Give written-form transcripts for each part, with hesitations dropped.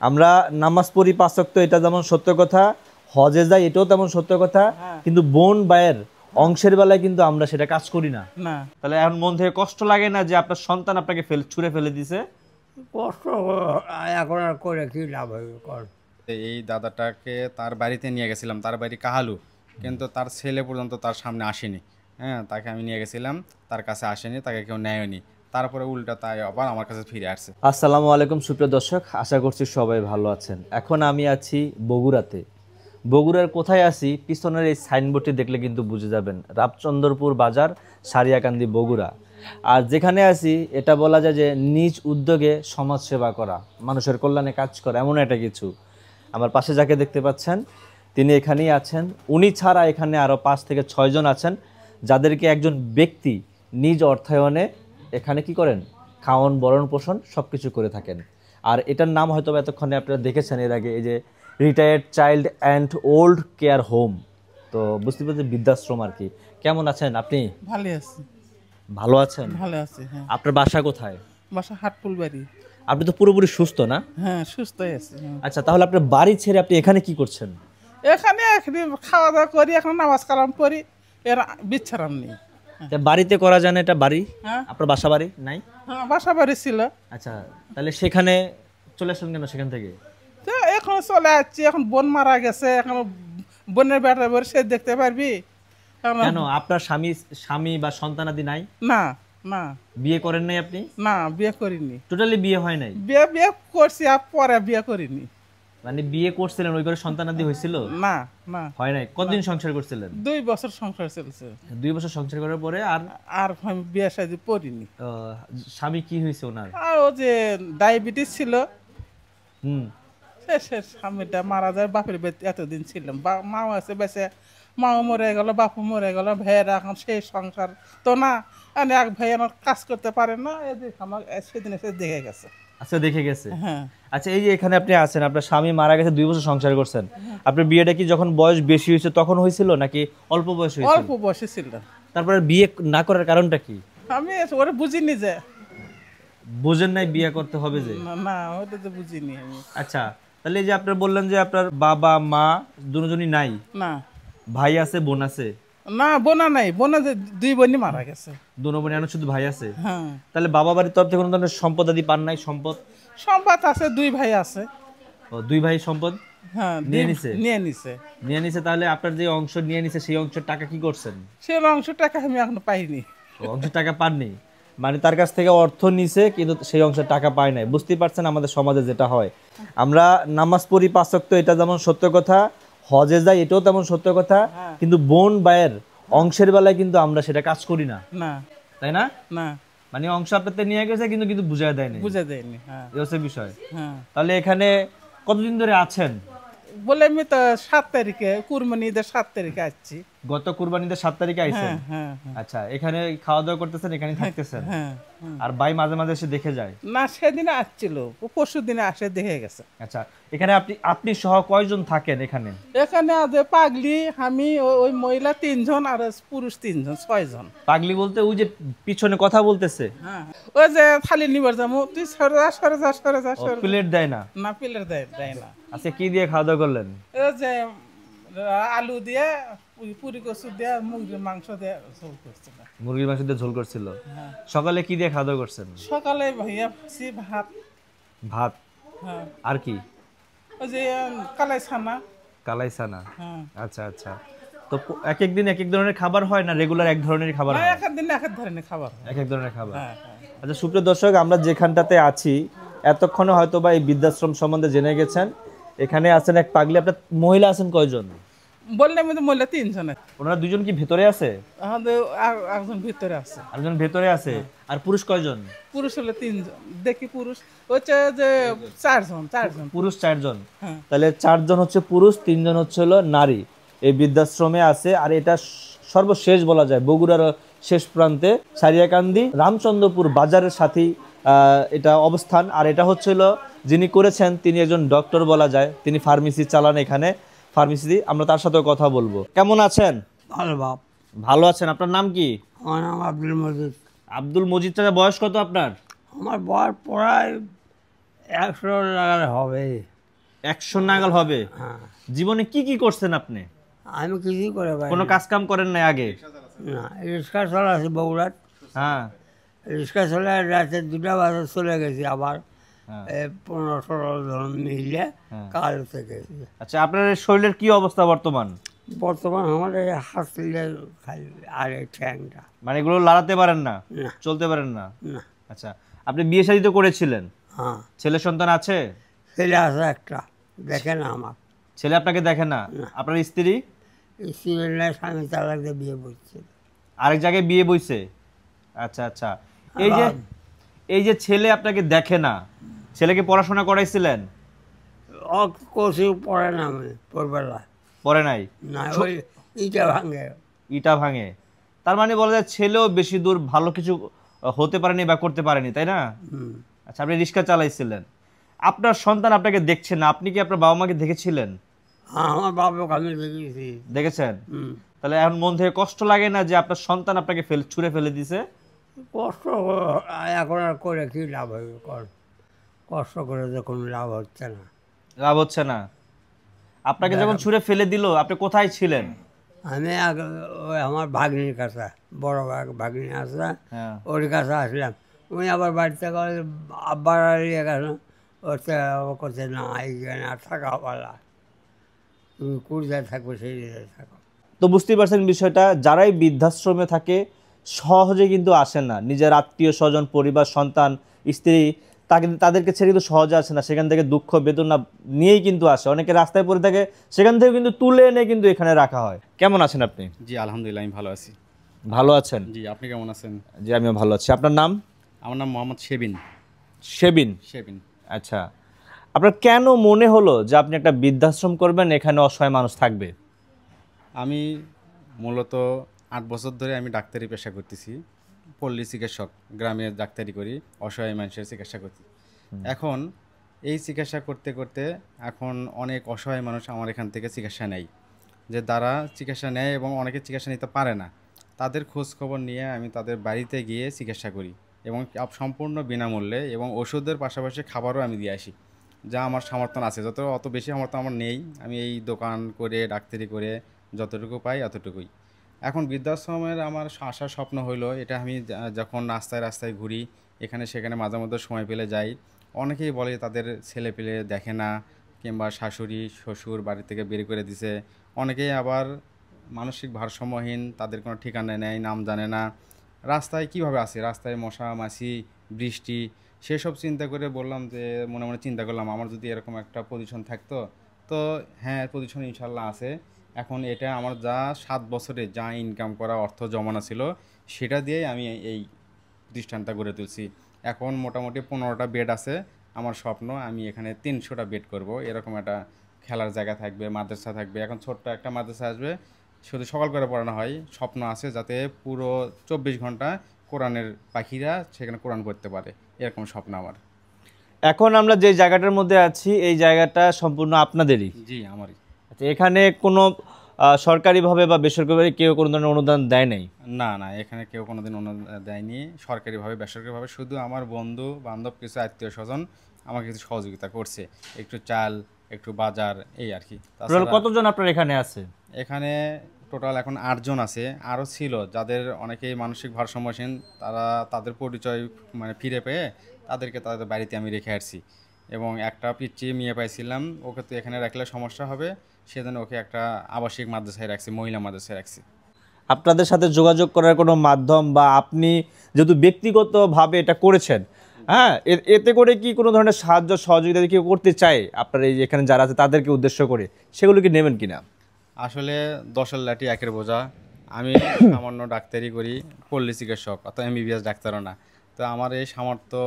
আমরা নামাজ পড়ি 5 ওয়াক্ত, এটা যেমন সত্য কথা, হজে যাই এটাও তেমন সত্য কথা, কিন্তু বোন ভাইয়ের অংশের বেলায় কিন্তু আমরা সেটা কাজ করি না। তাহলে এখন মন থেকে কষ্ট লাগে না যে আপনার সন্তান আপনাকে ছুঁড়ে ফেলে দিছে? কষ্ট এখন আর করে কি লাভ হবে? এই দাদাটাকে তার বাড়িতে নিয়ে গেছিলাম, তার বাড়ি কাহালু, কিন্তু তার ছেলে পর্যন্ত তার সামনে আসেনি। হ্যাঁ, তাকে আমি নিয়ে গেছিলাম, তার কাছে আসেনি, তাকে কেউ নেয়নি, তারপরে উল্টা তাই আবার আমার কাছে ফিরে আসছে। আসসালামু আলাইকুম সুপ্রিয় দর্শক, আশা করছি সবাই ভালো আছেন। এখন আমি আছি বগুড়াতে। বগুড়ার কোথায় আছি পিছনের এই সাইনবোর্ডটি দেখলে কিন্তু বুঝে যাবেন, রামচন্দ্রপুর বাজার, সারিয়াকান্দি, বগুড়া। আর যেখানে আছি এটা বলা যায় যে নিজ উদ্যোগে সমাজ সেবা করা, মানুষের কল্যাণে কাজ করা, এমন একটা কিছু। আমার পাশে যাকে দেখতে পাচ্ছেন তিনি এখানেই আছেন। উনি ছাড়া এখানে আরও 5 থেকে 6 জন আছেন, যাদেরকে একজন ব্যক্তি নিজ অর্থায়নে এখানে কি করেন, খাওয়ান, বরণ পোষণ সব কিছু করে থাকেন। আর এটার নাম হয়তো এতক্ষণে আপনারা দেখেছেন এর আগে, এই যে retired child and old care home. তো বুঝতে পারছি বৃদ্ধাশ্রম আর কি। কেমন আছেন আপনি? ভালো আছি। ভালো আছেন? ভালো আছি, হ্যাঁ। আপনার বাসা কোথায়? বাসা হাটপুল বাড়ি। আপনি তো পুরোপুরি সুস্থ না? হ্যাঁ, সুস্থ আছি। আচ্ছা, তাহলে আপনার বাড়ি ছেড়ে আপনি এখানে কি করছেন? এখানে খাওয়া দাওয়া করি, এখন নামাজ কালাম পড়ি, এর বিচ্ছারাম নেই। বাড়িতে করা যায় না? এটা বাড়ি, হ্যাঁ, আপনার বাসা বাড়ি নাই? হ্যাঁ, বাসা বাড়ি ছিল। আচ্ছা, তাহলে সেখানে চলে আসেন কেন সেখান থেকে? তো এখন চলে আসছি, এখন বোন মারা গেছে, এখন বোনের বেটা বের সে দেখতে পারবি। কেন আপনার স্বামী বা সন্তানাদি নাই? না না, বিয়ে করেন নাই আপনি? না, বিয়ে করিনি। টোটালি বিয়ে হয় নাই? বিয়ে করছি, আর পরে বিয়ে করিনি। মানে বিয়ে করছিলেন, ওই করে সন্তানাদি হয়েছিল? না না, হয় নাই। কতদিন সংসার করছিলেন? 2 বছর সংসার চলছে। 2 বছর সংসার করার পরে আর আমি বিয়ে শাদী করিনি। স্বামী কি হয়েছে ওনার? আর ও যে ডায়াবেটিস ছিল, হুম। শেষের স্বামীটা মারা যায়। বাপের বাড়িতে এতদিন ছিলাম, মাও আছে বেঁচে, মাও মরে গেল, বাপু মরে গেল, ভাইয়েরা এখন সেই সংসার তো না, এক ভাই আমার কাজ করতে পারে না, এদিকে আমার সেদিন এসে দেখে গেছে। আচ্ছা, দেখে গেছে। হ্যাঁ। আচ্ছা, এই যে এখানে আপনি আছেন, আপনার স্বামী মারা গেছে, 2 বছর সংসার করছেন। আপনার বিয়েটা কি যখন বয়স বেশি হয়েছে তখন হয়েছিল নাকি অল্প বয়স হয়েছিল? অল্প বয়সে ছিল। তারপরে বিয়ে না করার কারণটা কি? আমি ওরা বুঝিনি যে। বুঝেন নাই বিয়ে করতে হবে যে? না, ওটা তো বুঝিনি আমি। আচ্ছা, তাহলে এই যে আপনার বললেন যে আপনার বাবা মা দুজনই নাই? না, ভাই আছে, বোন আছে? না, বোনা নাই, বোনা যে 2 বোনই মারা গেছে। দুনো বোন, এখন শুধু ভাই আছে? হ্যাঁ। তাহলে বাবা বাড়ির তরফ থেকে কোনো ধরনের সম্পদ আদি পান নাই? সম্পদ আছে, 2 ভাই আছে। ও, 2 ভাই সম্পদ হ্যাঁ, নিয়ে নিছে? নিয়ে নিছে। তাহলে আপনার যে অংশ নিয়ে নিছে সেই অংশের টাকা কি করছেন? সে অংশ টাকা আমি এখন পাইনি। অংশের টাকা পাননি, মানে তার কাছ থেকে অর্থ নিছে কিন্তু সেই অংশের টাকা পায় নাই। বুঝতেই পারছেন আমাদের সমাজে যেটা হয়। আমরা নামাজ পড়ি 5 ওয়াক্ত, এটা যেমন সত্য কথা, হজে যাই এটাও তেমন সত্য কথা, কিন্তু বোন ভাইয়ের অংশের বেলায় কিন্তু আমরা সেটা কাজ করি না, তাই না? না, মানে অংশ আপনাদের নিয়ে গেছে কিন্তু বুঝায় দেয়নি। হ্যাঁ, এই হচ্ছে বিষয়। হ্যাঁ। তাহলে এখানে কতদিন ধরে আছেন? বলে আমি তো 7 তারিখে, কুরবানি ঈদের 7 তারিখে আসছি। গত কুরবানি ঈদের 7 তারিখে আইছেন? হ্যাঁ। আচ্ছা, এখানে খাওয়া দাওয়া করতেছেন, এখানে থাকতেছেন? হ্যাঁ। আর ভাই মাঝে মাঝে এসে দেখে যায়? না, সেদিনে আসছিল, পরশু দিনে আসে দেখে গেছে। আচ্ছা, এখানে আপনি সহ কয়জন থাকেন এখানে? এখানে আছে পাগলি, আমি, ওই মহিলা 3 জন, আর পুরুষ 3 জন, 6 জন। পাগলি বলতে ওই যে পিছনে কথা বলতেছে? হ্যাঁ, ওই যে থালি নিবার যাবো, তুই সরে যা। প্লেট দেয় না? না, প্লেট দেয় না। আচ্ছা, কি দিয়ে খাওয়া দাওয়া করলেন? এই যে আলু দিয়ে, পুরি কচু দিয়ে, মুরগির মাংস দিয়ে ঝোল করছিল। মুরগির মাংস দিয়ে ঝোল করছিল। সকালে কি দিয়ে খাওয়া দাওয়া করছেন? সকালে ভাইয়া ভাত। হ্যাঁ। আর কি? ওই যে কালাই ছানা। হ্যাঁ। আচ্ছা, তো এক এক দিন এক এক ধরনের খাবার হয় না রেগুলার এক ধরনের খাবার হয়? এক এক দিন এক এক ধরনের খাবার, এক এক ধরনের খাবার। হ্যাঁ। আচ্ছা, সুপ্রিয় দর্শক, আমরা যেখানটাতে আছি এতক্ষণে হয়তো বা এই বৃদ্ধাশ্রম সম্বন্ধে জেনে গেছেন। এখানে আছেন এক পাগলি। আপনার মহিলা আছেন কয়জন? বললাম তো মহিলা 3 জন। ওনারা 2 জন কি ভেতরে আছে? একজন ভিতরে আছে। একজন ভেতরে আছে। আর পুরুষ কয়জন? পুরুষ হলো 3 জন। দেখি পুরুষ হচ্ছে যে 4 জন। পুরুষ 4 জন। হ্যাঁ। তাহলে 4 জন হচ্ছে পুরুষ, 3 জন হচ্ছে হলো নারী এই বৃদ্ধাশ্রমে আছে। আর এটা সর্বশেষ বলা যায় বগুড়ার শেষ প্রান্তে, সারিয়াকান্দি রামচন্দ্রপুর বাজারের সাথেই এটা অবস্থান। আর এটা হচ্ছিল যিনি করেছেন তিনি একজন ডক্টর বলা যায়, তিনি ফার্মেসি চালান এখানে, ফার্মেসি। আমরা তার সাথেও কথা বলবো। কেমন আছেন? ভালো বাপ। ভালো আছেন। আপনার নাম কি? আমার নাম আব্দুল মজিদ। আব্দুল মজিদ চাচা, বয়স কত আপনার? আমার বয়স প্রায় 100 লাগালে হবে। 100 নাগাল হবে? হ্যাঁ, জীবনে কি কি করছেন আপনি? আমি কিছুই করে পারি কোনো না। কাজ কাম করেন নাই আগে? না, রিক্সা চালাচ্ছি বগুড়াত। হ্যাঁ রিক্সা চলে রাতে 2টা বাজে চলে গেছি, আবার হ্যাঁ। 15-16 জন মিলে হ্যাঁ। কাল থেকে। আচ্ছা, আপনার শরীরের কি অবস্থা বর্তমান? বর্তমান আমার এই হাত তুলে খালি, আর এই ঠ্যাংটা মানে এগুলো লাড়াতে পারেন না, না। চলতে পারেন না? না। আচ্ছা, আপনি বিয়ে শাদী তো করেছিলেন, হ্যাঁ, ছেলে সন্তান আছে? ছেলে আছে একটা, দেখে না আমার। ছেলে আপনাকে দেখে না? না। আপনার স্ত্রী সিভিলের স্বামী তালাক দিয়ে বিয়ে করছে। আরেক জায়গায় বিয়ে বইছে? আচ্ছা আচ্ছা। এই যে ছেলে আপনাকে দেখে না, ছেলেকে পড়াশোনা করাইছিলেন? কচু পড়ে না, আমি পড়বেলা পড়ে নাই? না, ওই ইটা ভাঙে। ইটা ভাঙে? তার মানে বলা যায় ছেলেও বেশি দূর ভালো কিছু হতে পারেনি বা করতে পারেনি, তাই না? হুম। আচ্ছা, আপনি রিক্সা চালাইছিলেন, আপনার সন্তান আপনাকে দেখছে না, আপনি কি আপনার বাবা মাকে দেখেছিলেন? হ্যাঁ, আমার বাবাকে আমি দেখেছি। দেখেছেন? হুম। তাহলে এখন মন থেকে কষ্ট লাগে না যে আপনার সন্তান আপনাকে ছুঁড়ে ফেলে দিছে? কষ্ট এখন আর করে কি লাভ হবে, কষ্ট করে যে কোনো লাভ হচ্ছে না। লাভ হচ্ছে না? আপনাকে যখন ছুঁড়ে ফেলে দিল আপনি কোথায় ছিলেন? আমি ওই আমার ভাগ্নির কাছে, বড় ভাগ্নি আছে, হ্যাঁ। ওর কাছে আসলাম। উনি আবার বাড়িতে আব্বার ইয়ে গেল, ওতে করছে না, এইখানে আর থাকা পালা, তুমি কুড়িতে থাকবে সেই জায়গায় থাকো। তো বুঝতেই পারছেন বিষয়টা, যারাই বৃদ্ধাশ্রমে থাকে সহজে কিন্তু আসে না, নিজের আত্মীয় স্বজন, পরিবার, সন্তান, স্ত্রী তাদেরকে ছেড়ে কিন্তু সহজে আসে না, সেখান থেকে দুঃখ বেদনা নিয়েই কিন্তু আসে। অনেকে রাস্তায় পড়ে থাকে, সেখান থেকে কিন্তু তুলে এনে কিন্তু এখানে রাখা হয়। কেমন আছেন আপনি? জি আলহামদুলিল্লাহ, আমি ভালো আছি। ভালো আছেন? জি, আপনি কেমন আছেন? জি, আমিও ভালো আছি। আপনার নাম? আমার নাম মোহাম্মদ শেবিন। শেবিন? শেবিন। আচ্ছা, আপনার কেন মনে হলো যে আপনি একটা বৃদ্ধাশ্রম করবেন, এখানে অসহায় মানুষ থাকবে? আমি মূলত 8 বছর ধরে আমি ডাক্তারি পেশা করতেছি, পল্লী চিকিৎসক, গ্রামে ডাক্তারি করি, অসহায় মানুষের চিকিৎসা করছি। এখন এই চিকিৎসা করতে করতে এখন অনেক অসহায় মানুষ আমার এখান থেকে চিকিৎসা নেয়, যে দ্বারা চিকিৎসা নেয় এবং অনেকে চিকিৎসা নিতে পারে না, তাদের খোঁজ খবর নিয়ে আমি তাদের বাড়িতে গিয়ে চিকিৎসা করি এবং সম্পূর্ণ বিনামূল্যে, এবং ওষুধের পাশাপাশি খাবারও আমি দিয়ে আসি, যা আমার সামর্থ্য আছে। অত বেশি সামর্থ্য আমার নেই, আমি এই দোকান করে ডাক্তারি করে যতটুকু পাই অতটুকুই। এখন বৃদ্ধাশ্রমের আমার আসার স্বপ্ন হইলো, এটা আমি যখন রাস্তায় রাস্তায় ঘুরি, এখানে সেখানে মাঝে মধ্যে সময় পেলে যাই, অনেকেই বলে তাদের ছেলে পেলে দেখে না, কিংবা শাশুড়ি শ্বশুর বাড়ি থেকে বের করে দিছে। অনেকেই আবার মানসিক ভারসাম্যহীন, তাদের কোনো ঠিকানা নেই, নাম জানে না, রাস্তায় কিভাবে আছে, রাস্তায় মশা মাছি বৃষ্টি, সেসব চিন্তা করে বললাম যে মনে মনে চিন্তা করলাম আমার যদি এরকম একটা পজিশন থাকতো। তো হ্যাঁ, পজিশন ইনশাল্লাহ আছে। এখন এটা আমার যা 7 বছরে যা ইনকাম করা অর্থ জমানো ছিল, সেটা দিয়েই আমি এই প্রতিষ্ঠানটা গড়ে তুলছি। এখন মোটামুটি 15টা বেড আছে। আমার স্বপ্ন আমি এখানে 300টা বেড করব, এরকম একটা খেলার জায়গা থাকবে, মাদ্রাসা থাকবে, এখন ছোট্ট একটা মাদ্রাসা আসবে, শুধু সকাল করে পড়ানো হয়। স্বপ্ন আছে যাতে পুরো 24 ঘন্টা কোরআনের পাখিরা সেখানে কোরআন পড়তে পারে, এরকম স্বপ্ন আমার। এখন আমরা যে জায়গাটার মধ্যে আছি, এই জায়গাটা সম্পূর্ণ আপনাদেরই? জি, আমারই। আচ্ছা, এখানে কোনো সরকারিভাবে বা বেসরকারিভাবে কেউ কোনো ধরনের অনুদান দেয় নাই? না না, এখানে কেউ কোনোদিন অনুদান দেয়নি, সরকারিভাবে বেসরকারিভাবে, শুধু আমার বন্ধু বান্ধব কিছু আত্মীয় স্বজন আমাকে কিছু সহযোগিতা করছে, একটু চাল, একটু বাজার, এই আর কি। টোটাল কতজন আপনার এখানে আছে? এখানে টোটাল এখন 8 জন আছে, আরও ছিল যাদের অনেকেই মানসিক ভারসাম্যহীন, তারা তাদের পরিচয় মানে ফিরে পেয়ে তাদেরকে তাদের বাড়িতে আমি রেখে আসছি। এবং একটা পিচ্চি মেয়ে পাইছিলাম, ওকে তো এখানে রাখলে সমস্যা হবে, সেজন্য ওকে একটা আবাসিক মাদ্রাসায় রাখছি, মহিলা মাদ্রাসায় রাখছি। আপনাদের সাথে যোগাযোগ করার কোনো মাধ্যম, বা আপনি যেহেতু ব্যক্তিগতভাবে এটা করেছেন, হ্যাঁ, এতে করে কি কোনো ধরনের সাহায্য সহযোগিতা কেউ করতে চায় আপনার এই এখানে যারা আছে তাদেরকে উদ্দেশ্য করে, সেগুলো কি নেবেন কিনা? আসলে 10-এর লাঠি 1-এর বোঝা, আমি সামান্য ডাক্তারি করি, পল্লী চিকিৎসক, অত এমবিবিএস ডাক্তারও না। তো আমার এই সামর্থ্য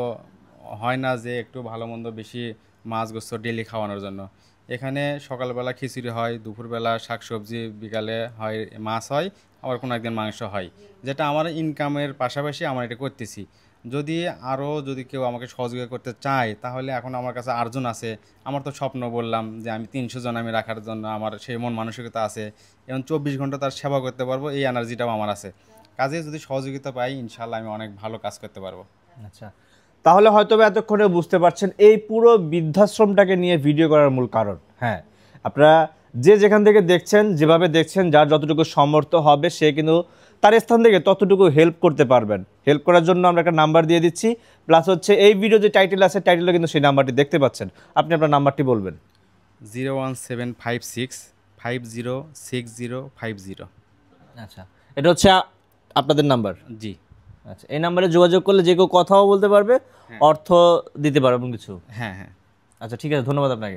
হয় না যে একটু ভালো মন্দ বেশি মাছ গোস্ত ডেলি খাওয়ানোর জন্য। এখানে সকালবেলা খিচুড়ি হয়, দুপুরবেলা শাকসবজি, বিকালে হয় মাছ হয়, আবার কোনো একদিন মাংস হয়, যেটা আমার ইনকামের পাশাপাশি আমার এটা করতেছি। যদি কেউ আমাকে সহযোগিতা করতে চায়, তাহলে এখন আমার কাছে 8 জন আছে। আমার তো স্বপ্ন বললাম যে আমি 300 জন আমি রাখার জন্য আমার সেই মন মানসিকতা আছে, এবং 24 ঘন্টা তার সেবা করতে পারবো, এই এনার্জিটাও আমার আছে। কাজে যদি সহযোগিতা পাই, ইনশাল্লাহ আমি অনেক ভালো কাজ করতে পারবো। আচ্ছা, তাহলে হয়তো বা এতক্ষণে বুঝতে পারছেন এই পুরো বৃদ্ধাশ্রমটাকে নিয়ে ভিডিও করার মূল কারণ। হ্যাঁ, আপনারা যে যেখান থেকে দেখছেন, যেভাবে দেখছেন, যার যতটুকু সামর্থ্য হবে সে কিন্তু তার স্থান থেকে ততটুকু হেল্প করতে পারবেন। হেল্প করার জন্য আমরা একটা নাম্বার দিয়ে দিচ্ছি, প্লাস হচ্ছে এই ভিডিও যে টাইটেল আছে টাইটেলে কিন্তু সেই নাম্বারটি দেখতে পাচ্ছেন। আপনি আপনার নাম্বারটি বলবেন। 01756 506050। আচ্ছা, এটা হচ্ছে আপনাদের নাম্বার। জি। আচ্ছা, এই নাম্বারে যোগাযোগ করলে যে কেউ কথাও বলতে পারবে, অর্থ দিতে পারবে এমন কিছু। হ্যাঁ হ্যাঁ। আচ্ছা, ঠিক আছে, ধন্যবাদ আপনাকে।